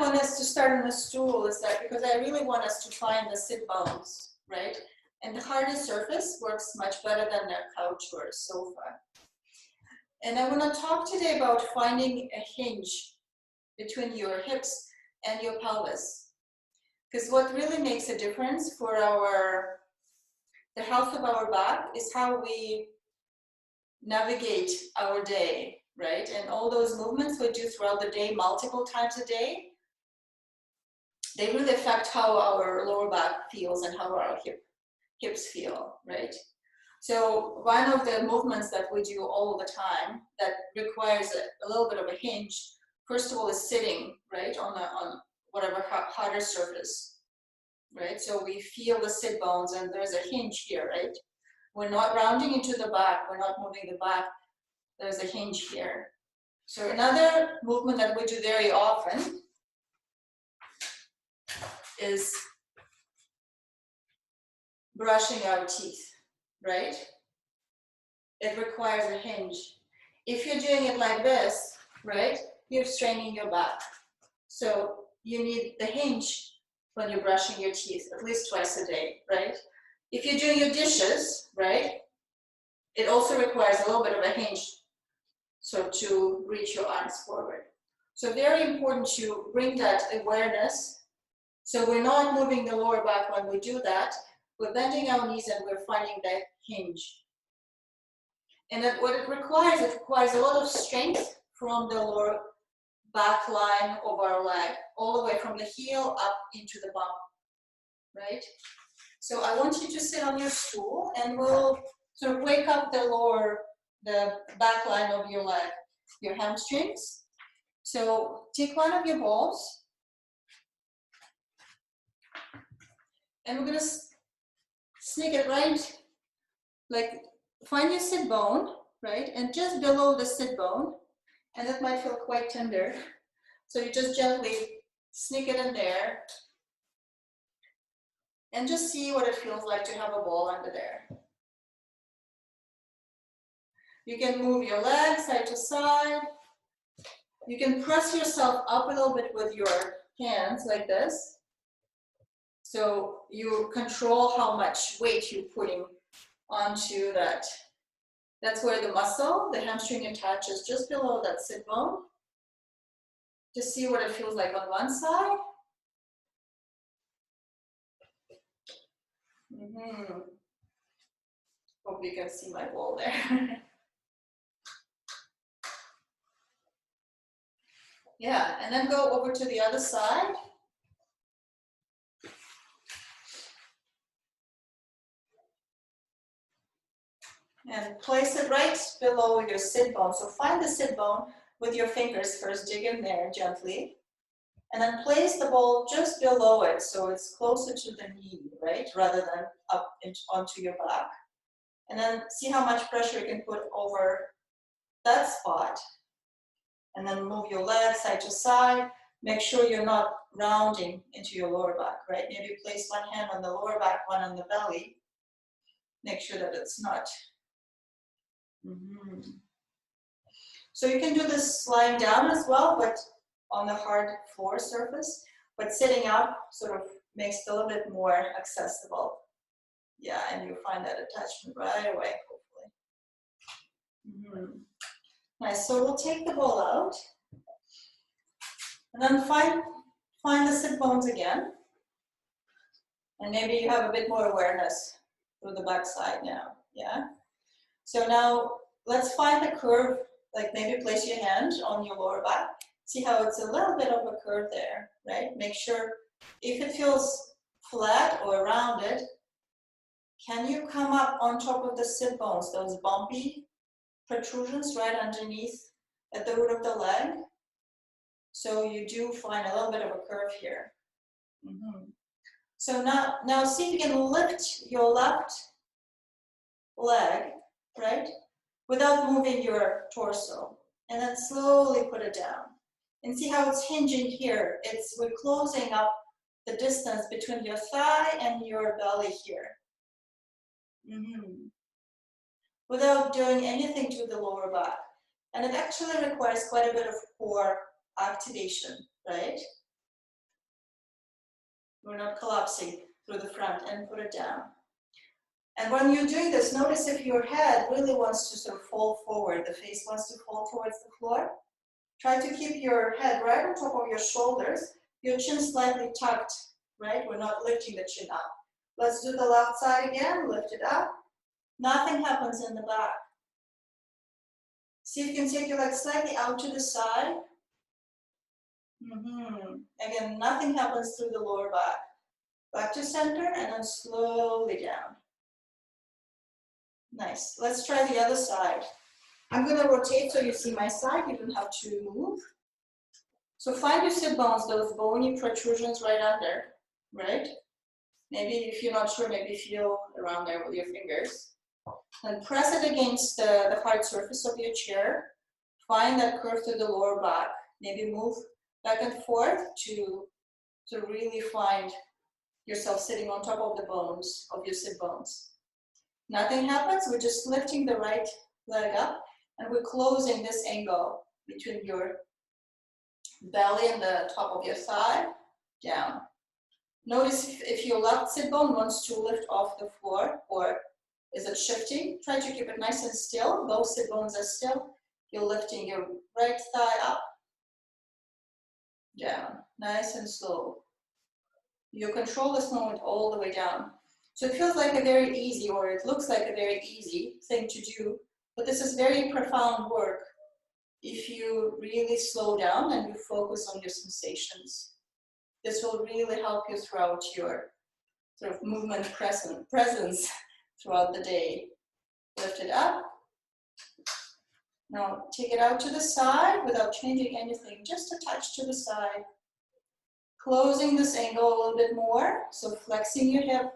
want us to start on the stool is that because I really want us to find the sit bones, right? And the harder surface works much better than a couch or a sofa. And I want to talk today about finding a hinge between your hips and your pelvis. Because what really makes a difference for the health of our back is how we navigate our day, right? And all those movements we do throughout the day, multiple times a day, they really affect how our lower back feels and how our hips feel, right? So one of the movements that we do all the time that requires a little bit of a hinge, first of all, is sitting, right, on whatever harder surface, right? So we feel the sit bones and there's a hinge here, right? We're not rounding into the back, we're not moving the back, there's a hinge here. So another movement that we do very often is brushing our teeth, right? It requires a hinge. If you're doing it like this, right, you're straining your back. So you need the hinge when you're brushing your teeth, at least twice a day, right? If you're doing your dishes, right, it also requires a little bit of a hinge, so to reach your arms forward. So very important to bring that awareness. So we're not moving the lower back when we do that. We're bending our knees and we're finding that hinge. And what it requires a lot of strength from the lower back line of our leg, all the way from the heel up into the bum, right? So I want you to sit on your stool and we'll sort of wake up the back line of your leg, your hamstrings. So take one of your balls and we're gonna sneak it right, like find your sit bone, right? And just below the sit bone, and that might feel quite tender. So you just gently sneak it in there and just see what it feels like to have a ball under there. You can move your legs side to side. You can press yourself up a little bit with your hands like this. So you control how much weight you're putting onto that. That's where the muscle, the hamstring, attaches just below that sit bone. Just see what it feels like on one side. Hope you can see my ball there. Yeah, and then go over to the other side. And place it right below your sit bone. So find the sit bone with your fingers first, dig in there gently. And then place the ball just below it so it's closer to the knee, right? Rather than up onto your back. And then see how much pressure you can put over that spot. And then move your legs side to side. Make sure you're not rounding into your lower back, right? Maybe place one hand on the lower back, one on the belly. Make sure that it's not. So you can do this lying down as well, but on the hard floor surface. But sitting up sort of makes it a little bit more accessible. Yeah, and you find that attachment right away, hopefully. Nice, so we'll take the ball out. And then find the sit bones again. And maybe you have a bit more awareness through the back side now, yeah? So now let's find a curve, like maybe place your hand on your lower back. See how it's a little bit of a curve there, right? Make sure if it feels flat or rounded, can you come up on top of the sit bones, those bumpy protrusions right underneath at the root of the leg? So you do find a little bit of a curve here. So now see if you can lift your left leg, right? Without moving your torso. And then slowly put it down. And see how it's hinging here. We're closing up the distance between your thigh and your belly here. Without doing anything to the lower back. And it actually requires quite a bit of core activation, right? We're not collapsing through the front, and put it down. And when you're doing this, notice if your head really wants to sort of fall forward, the face wants to fall towards the floor. Try to keep your head right on top of your shoulders, your chin slightly tucked, right? We're not lifting the chin up. Let's do the left side again, lift it up. Nothing happens in the back. See if you can take your leg slightly out to the side. Again, nothing happens through the lower back. Back to center and then slowly down. Nice. Let's try the other side. I'm going to rotate so you see my side. You don't have to move. So find your sit bones, those bony protrusions right under, right? Maybe if you're not sure, maybe feel around there with your fingers. And press it against the hard surface of your chair. Find that curve through the lower back. Maybe move back and forth to really find yourself sitting on top of the bones, of your sit bones. Nothing happens, we're just lifting the right leg up and we're closing this angle between your belly and the top of your thigh, down. Notice if your left sit bone wants to lift off the floor or is it shifting, try to keep it nice and still. Both sit bones are still. You're lifting your right thigh up, down, nice and slow. You control this moment all the way down. So it feels like a very easy, or it looks like a very easy thing to do, but this is very profound work if you really slow down and you focus on your sensations. This will really help you throughout your sort of movement presence throughout the day. Lift it up. Now take it out to the side without changing anything, just a touch to the side. Closing this angle a little bit more, so flexing your hip.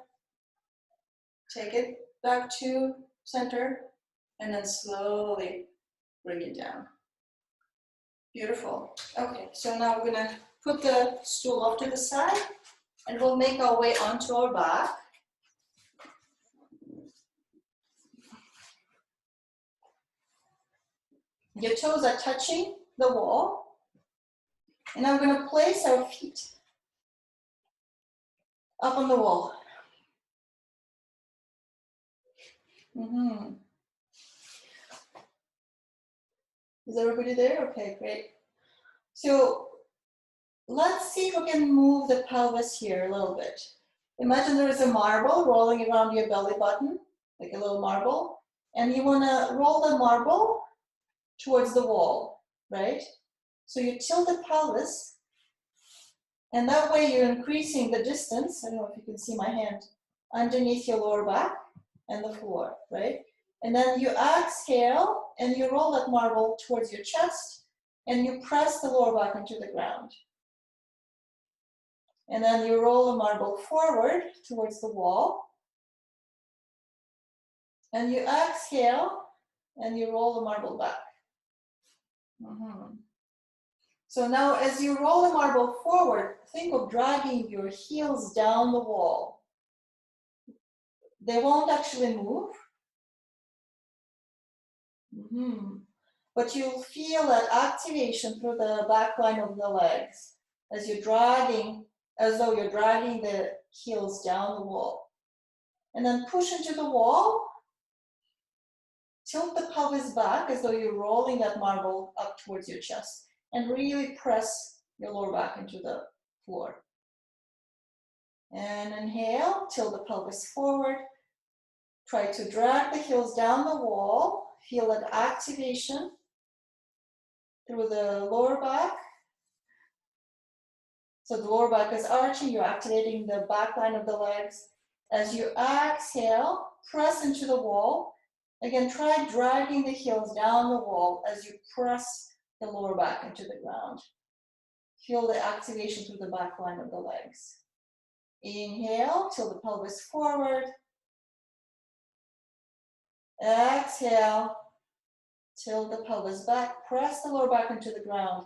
Take it back to center and then slowly bring it down. Beautiful. Okay, so now we're gonna put the stool off to the side and we'll make our way onto our back. Your toes are touching the wall. And I'm gonna place our feet up on the wall. Is everybody there? Okay, great. So let's see if we can move the pelvis here a little bit. Imagine there is a marble rolling around your belly button, like a little marble, and you wanna roll the marble towards the wall, right? So you tilt the pelvis, and that way you're increasing the distance, I don't know if you can see my hand, underneath your lower back and the floor, right? And then you exhale and you roll that marble towards your chest and you press the lower back into the ground. And then you roll the marble forward towards the wall. And you exhale and you roll the marble back. So now as you roll the marble forward, think of dragging your heels down the wall. They won't actually move. But you'll feel that activation through the back line of the legs as you're dragging, as though you're dragging the heels down the wall. And then push into the wall. Tilt the pelvis back as though you're rolling that marble up towards your chest. And really press your lower back into the floor. And inhale, tilt the pelvis forward. Try to drag the heels down the wall. Feel that activation through the lower back. So the lower back is arching, you're activating the back line of the legs. As you exhale, press into the wall. Again, try dragging the heels down the wall as you press the lower back into the ground. Feel the activation through the back line of the legs. Inhale, tilt the pelvis forward. Exhale, tilt the pelvis back, press the lower back into the ground.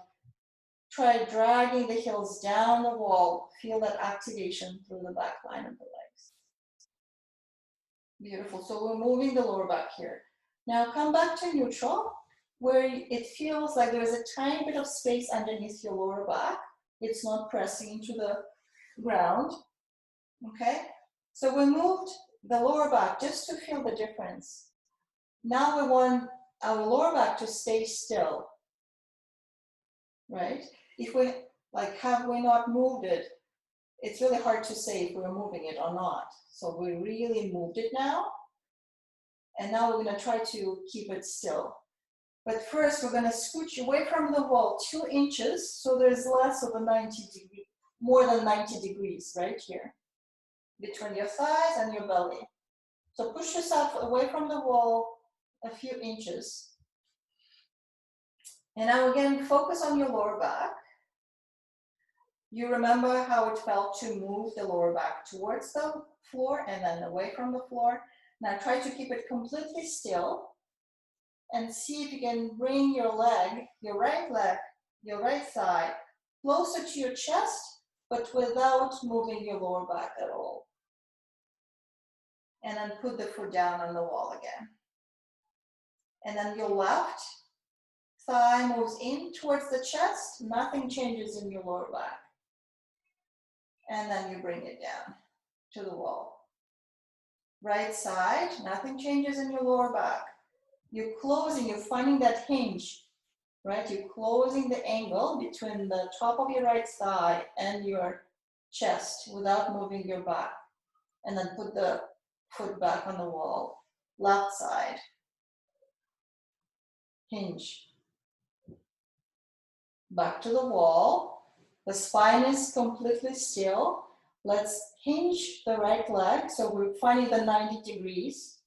Try dragging the heels down the wall. Feel that activation through the back line of the legs. Beautiful, so we're moving the lower back here. Now come back to neutral, where it feels like there's a tiny bit of space underneath your lower back. It's not pressing into the ground. okay? So we moved the lower back just to feel the difference. Now we want our lower back to stay still, right? If we, like, have we not moved it, it's really hard to say if we're moving it or not. So we really moved it now. And now we're gonna try to keep it still. But first we're gonna scooch away from the wall 2 inches, so there's less of a 90 degree, more than 90 degrees right here, between your thighs and your belly. So push yourself away from the wall a few inches. And now again, focus on your lower back. You remember how it felt to move the lower back towards the floor and then away from the floor. Now try to keep it completely still and see if you can bring your leg, your right thigh, closer to your chest, but without moving your lower back at all. And then put the foot down on the wall again. And then your left thigh moves in towards the chest, nothing changes in your lower back. And then you bring it down to the wall. Right side, nothing changes in your lower back. You're closing, you're finding that hinge, right? You're closing the angle between the top of your right thigh and your chest without moving your back. And then put the foot back on the wall. Left side, hinge. Back to the wall. The spine is completely still. Let's hinge the right leg. So we're finding the 90 degrees.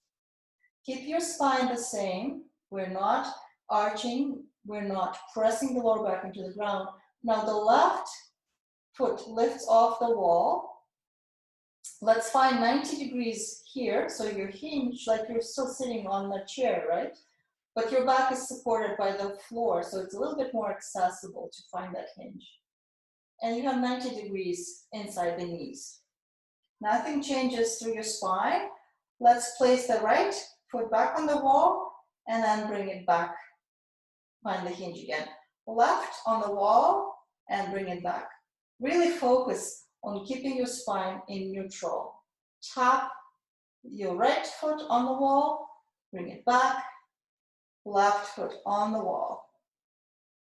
Keep your spine the same. We're not arching. We're not pressing the lower back into the ground. Now the left foot lifts off the wall. Let's find 90 degrees here. So you're hinged like you're still sitting on the chair, right? But your back is supported by the floor, so it's a little bit more accessible to find that hinge. And you have 90 degrees inside the knees. Nothing changes through your spine. Let's place the right foot back on the wall and then bring it back. Find the hinge again. Left on the wall and bring it back. Really focus on keeping your spine in neutral. Tap your right foot on the wall, bring it back. Left foot on the wall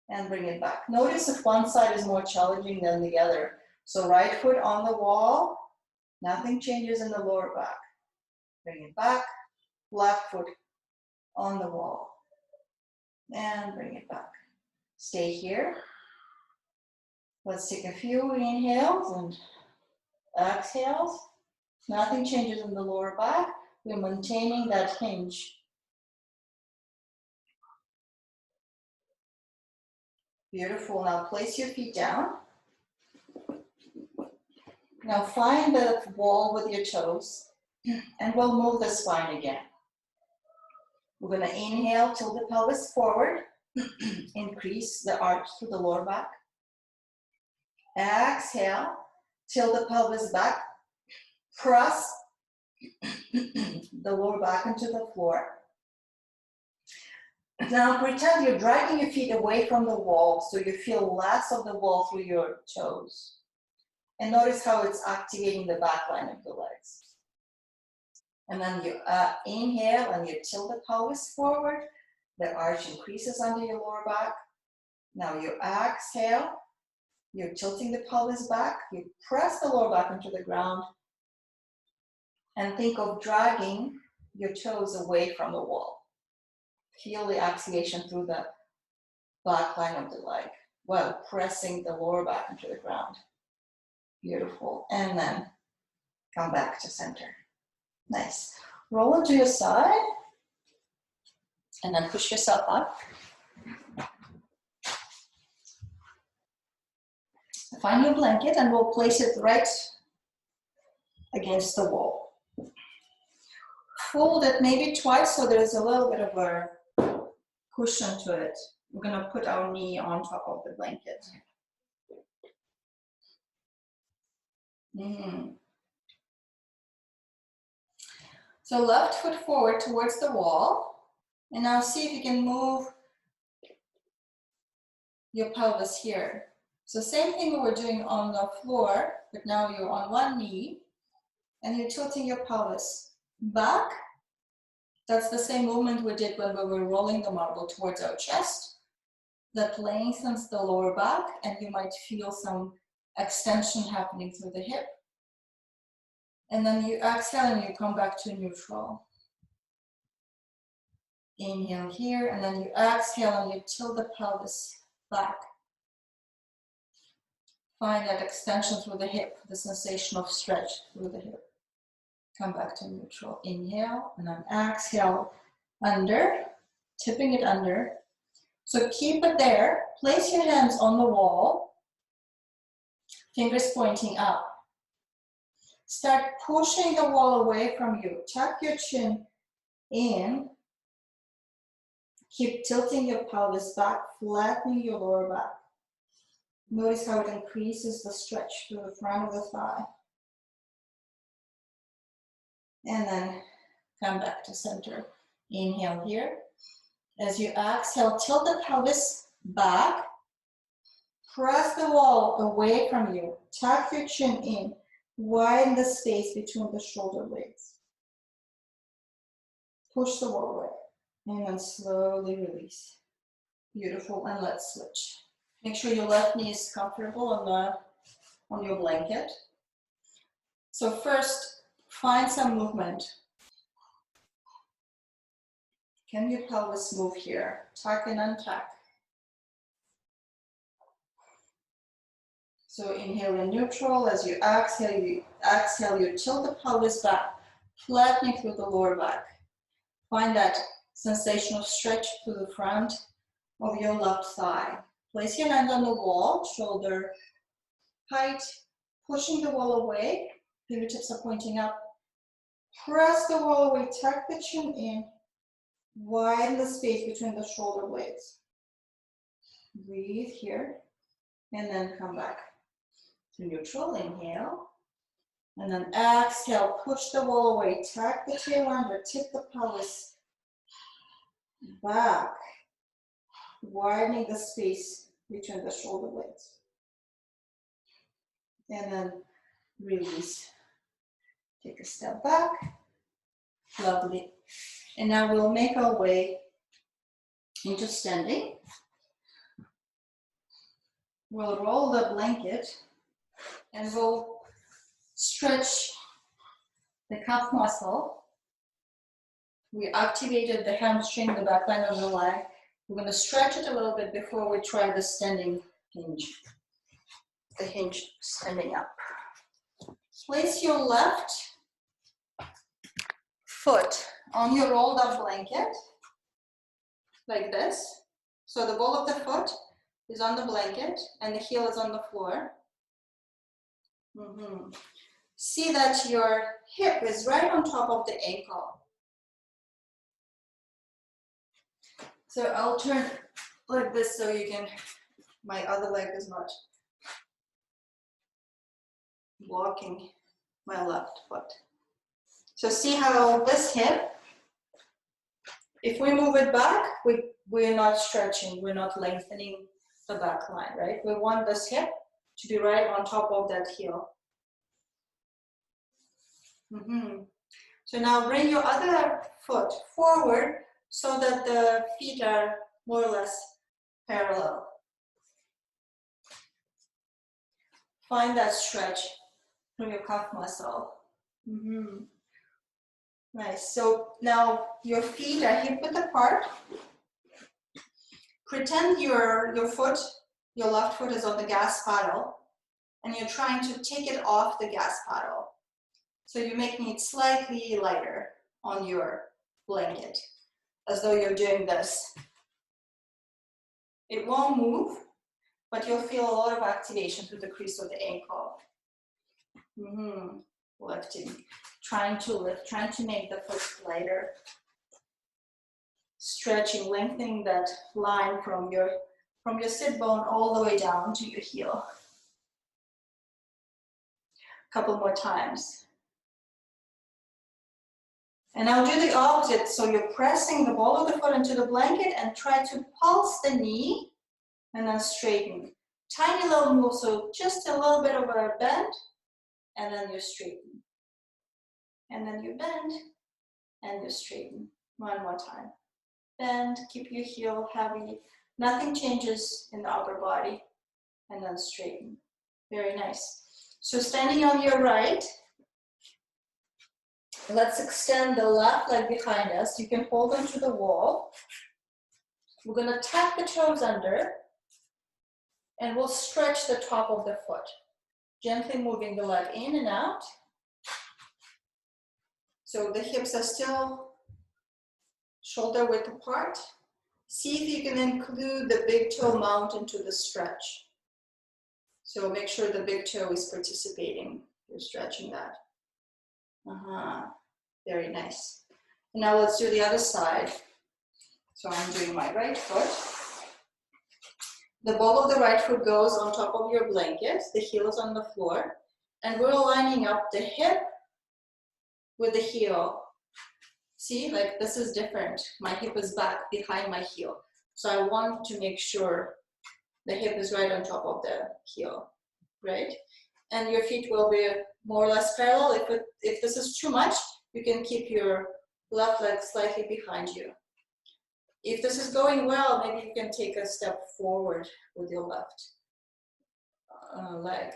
and bring it back. Notice if one side is more challenging than the other. So right foot on the wall, nothing changes in the lower back. Bring it back, left foot on the wall and bring it back. Stay here. Let's take a few inhales and exhales. Nothing changes in the lower back. We're maintaining that hinge. Beautiful. Now place your feet down. Now find the wall with your toes and we'll move the spine again. We're going to inhale, tilt the pelvis forward, increase the arch through the lower back. Exhale, tilt the pelvis back, press the lower back into the floor. Now pretend you're dragging your feet away from the wall so you feel less of the wall through your toes. And notice how it's activating the back line of the legs. And then you inhale and you tilt the pelvis forward. The arch increases under your lower back. Now you exhale. You're tilting the pelvis back. You press the lower back into the ground. And think of dragging your toes away from the wall. Feel the activation through the back line of the leg while pressing the lower back into the ground. Beautiful. And then come back to center. Nice. Roll into your side and then push yourself up. Find your blanket and we'll place it right against the wall. Fold it maybe twice so there's a little bit of a cushion to it. We're going to put our knee on top of the blanket. So left foot forward towards the wall. And now see if you can move your pelvis here. So same thing we were doing on the floor, but now you're on one knee. And you're tilting your pelvis back. That's the same movement we did when we were rolling the marble towards our chest. That lengthens the lower back, and you might feel some extension happening through the hip. And then you exhale and you come back to neutral. Inhale here, and then you exhale and you tilt the pelvis back. Find that extension through the hip, the sensation of stretch through the hip. Come back to neutral. Inhale, and then exhale under, tipping it under. So keep it there. Place your hands on the wall, fingers pointing up. Start pushing the wall away from you. Tuck your chin in. Keep tilting your pelvis back, flattening your lower back. Notice how it increases the stretch through the front of the thigh. And then come back to center. Inhale here. As you exhale, tilt the pelvis back. Press the wall away from you. Tuck your chin in. Widen the space between the shoulder blades. Push the wall away. And then slowly release. Beautiful, and let's switch. Make sure your left knee is comfortable on your blanket. So first, find some movement. Can your pelvis move here? Tuck and untuck. So inhale in neutral. As you exhale, you tilt the pelvis back, flattening through the lower back. Find that sensation of stretch through the front of your left thigh. Place your hand on the wall, shoulder height, pushing the wall away. Fingertips are pointing up. Press the wall away, tuck the chin in. Widen the space between the shoulder blades. Breathe here, and then come back to neutral. Inhale, and then exhale. Push the wall away, tuck the tail under, tip the pelvis back, widening the space between the shoulder blades. And then release. Take a step back. Lovely. And now we'll make our way into standing. We'll roll the blanket and we'll stretch the calf muscle. We activated the hamstring, the back line of the leg. We're going to stretch it a little bit before we try the standing hinge. The hinge standing up. Place your left foot on your rolled up blanket, like this. So the ball of the foot is on the blanket and the heel is on the floor. See that your hip is right on top of the ankle. So I'll turn like this so you can, my other leg is not blocking my left foot. So see how this hip, if we move it back, we're not stretching, we're not lengthening the back line, right? We want this hip to be right on top of that heel. So now bring your other foot forward so that the feet are more or less parallel. Find that stretch through your calf muscle. Nice. So now your feet are hip width apart. Pretend your foot, your left foot is on the gas pedal, and you're trying to take it off the gas pedal. So you're making it slightly lighter on your blanket, as though you're doing this. It won't move, but you'll feel a lot of activation through the crease of the ankle. Lifting, trying to lift, trying to make the foot lighter. Stretching, lengthening that line from your sit bone all the way down to your heel. A couple more times. And I'll do the opposite. So you're pressing the ball of the foot into the blanket and try to pulse the knee and then straighten. Tiny little move, so just a little bit of a bend, and then you straighten. And then you bend and you straighten. One more time. Bend, keep your heel heavy. Nothing changes in the upper body. And then straighten. Very nice. So standing on your right, let's extend the left leg behind us. You can hold onto the wall. We're going to tuck the toes under, and we'll stretch the top of the foot, gently moving the leg in and out. So the hips are still shoulder width apart. See if you can include the big toe mount into the stretch. So make sure the big toe is participating. You're stretching that. Very nice. And now let's do the other side. So I'm doing my right foot. The ball of the right foot goes on top of your blanket. The heel is on the floor. And we're lining up the hip with the heel. See, like this is different. My hip is back behind my heel. So I want to make sure the hip is right on top of the heel, right? And your feet will be more or less parallel. If this is too much, you can keep your left leg slightly behind you. If this is going well, maybe you can take a step forward with your left leg.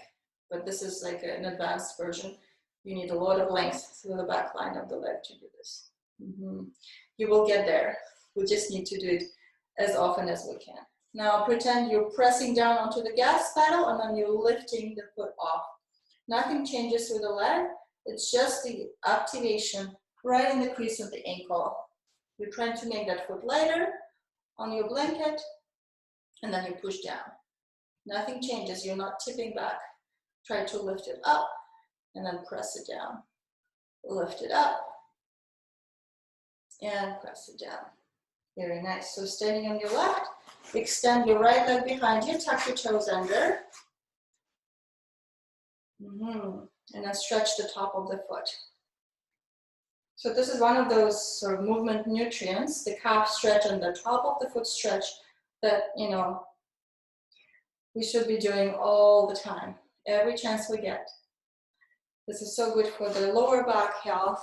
But this is like an advanced version. You need a lot of length through the back line of the leg to do this. You will get there. We just need to do it as often as we can. Now pretend you're pressing down onto the gas pedal and then you're lifting the foot off. Nothing changes through the leg. It's just the activation right in the crease of the ankle. You're trying to make that foot lighter on your blanket, and then you push down. Nothing changes. You're not tipping back. Try to lift it up and then press it down. Lift it up and press it down. Very nice. So standing on your left, extend your right leg behind you, tuck your toes under. And then stretch the top of the foot. So this is one of those sort of movement nutrients, the calf stretch and the top of the foot stretch that, you know, we should be doing all the time, every chance we get. This is so good for the lower back health,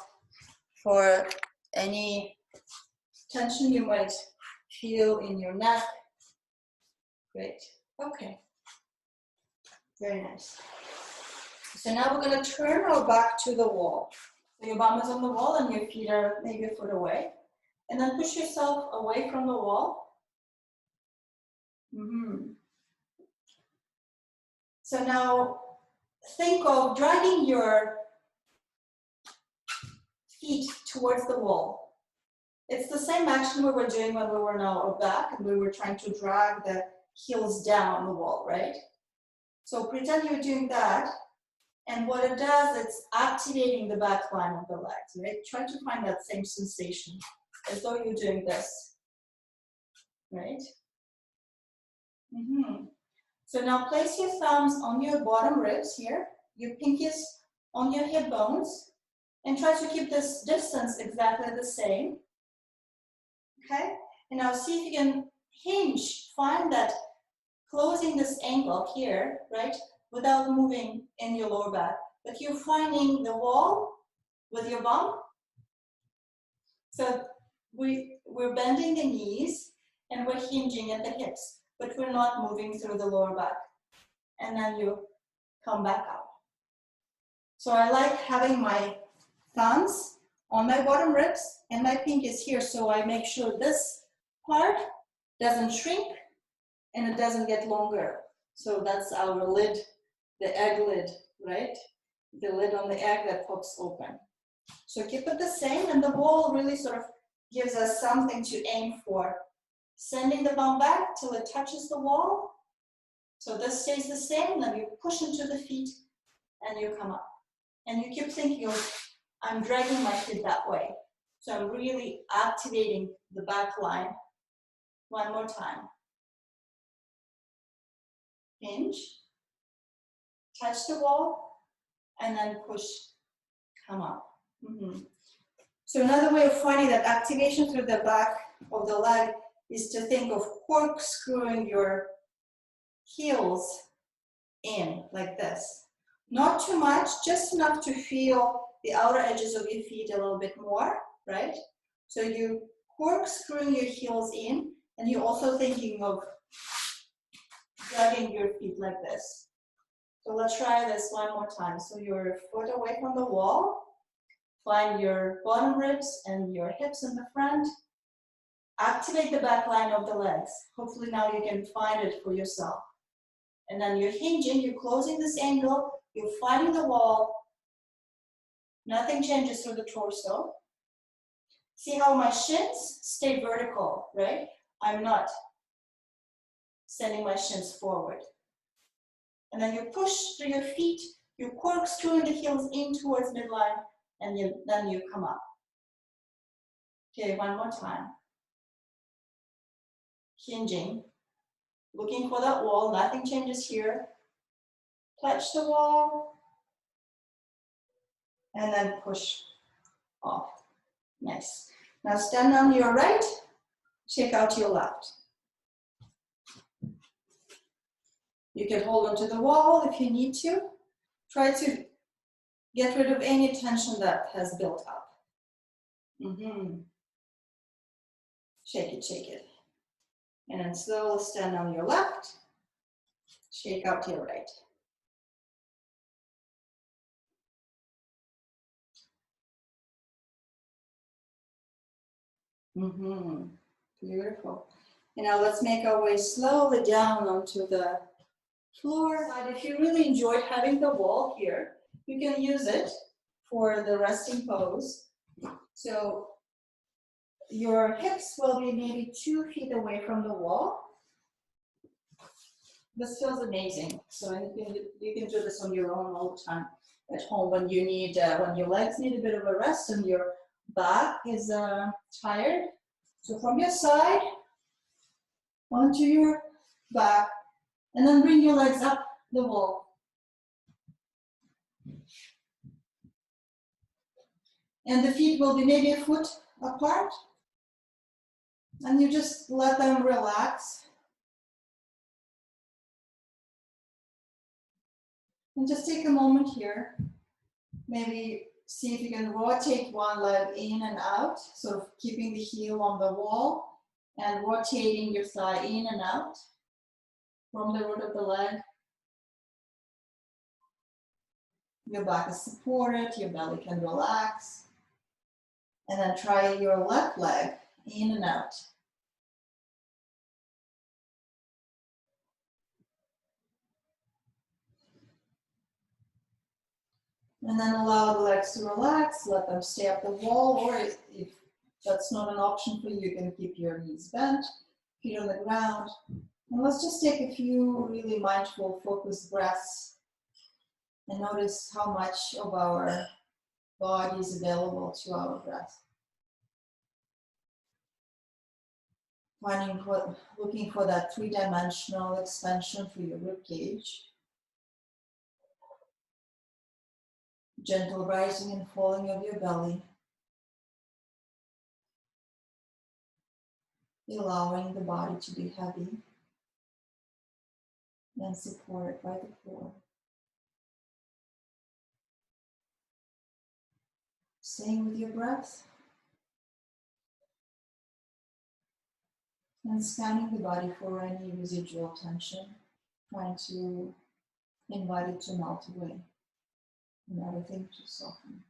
for any tension you might feel in your neck. Great. Okay. Very nice. So now we're going to turn our back to the wall. So your bum is on the wall and your feet are maybe a foot away. And then push yourself away from the wall. So now think of dragging your feet towards the wall. It's the same action we were doing when we were on our back and we were trying to drag the heels down the wall, right? So pretend you're doing that. And what it does, it's activating the back line of the legs, right? Try to find that same sensation as though you're doing this, right? So now place your thumbs on your bottom ribs here, your pinkies on your hip bones, and try to keep this distance exactly the same, okay? And now see if you can hinge, find that closing this angle here, right? Without moving in your lower back, but you're finding the wall with your bum. So we're bending the knees and we're hinging at the hips, but we're not moving through the lower back. And then you come back up. So I like having my thumbs on my bottom ribs and my pinkies here, so I make sure this part doesn't shrink and it doesn't get longer. So that's our lid. The egg lid, right? The lid on the egg that pops open. So keep it the same, and the wall really sort of gives us something to aim for. Sending the bum back till it touches the wall. So this stays the same, then you push into the feet and you come up. And you keep thinking of, I'm dragging my feet that way. So I'm really activating the back line. One more time. Hinge. Touch the wall, and then push, come up. So another way of finding that activation through the back of the leg is to think of corkscrewing your heels in like this. Not too much, just enough to feel the outer edges of your feet a little bit more, right? So you corkscrewing your heels in, and you're also thinking of dragging your feet like this. So let's try this one more time. So your foot away from the wall, find your bottom ribs and your hips in the front. Activate the back line of the legs. Hopefully now you can find it for yourself. And then you're hinging, you're closing this angle, you're finding the wall. Nothing changes through the torso. See how my shins stay vertical, right? I'm not sending my shins forward. And then you push through your feet, you corkscrewing the heels in towards midline, and then you come up. Okay, one more time. Hinging, looking for that wall, nothing changes here. Touch the wall, and then push off. Nice. Now stand on your right, check out your left. You can hold onto the wall if you need to. Try to get rid of any tension that has built up. Shake it, shake it. And then slowly stand on your left, shake out your right. Beautiful. And now let's make our way slowly down onto the floor. But if you really enjoyed having the wall here, you can use it for the resting pose. So your hips will be maybe 2 feet away from the wall. This feels amazing. So you can do this on your own all the time at home when you need, when your legs need a bit of a rest and your back is tired. So from your side onto your back, and then bring your legs up the wall. And the feet will be maybe a foot apart. And you just let them relax. And just take a moment here. Maybe see if you can rotate one leg in and out, sort of keeping the heel on the wall and rotating your thigh in and out from the root of the leg. Your back is supported, your belly can relax. And then try your left leg in and out. And then allow the legs to relax, let them stay up the wall, or if that's not an option for you, you can keep your knees bent, feet on the ground. And let's just take a few really mindful, focused breaths and notice how much of our body is available to our breath. Looking for that 3-dimensional expansion for your rib cage. Gentle rising and falling of your belly. Allowing the body to be heavy and supported by the floor. Staying with your breath. And scanning the body for any residual tension, trying to invite it to melt away and everything to soften.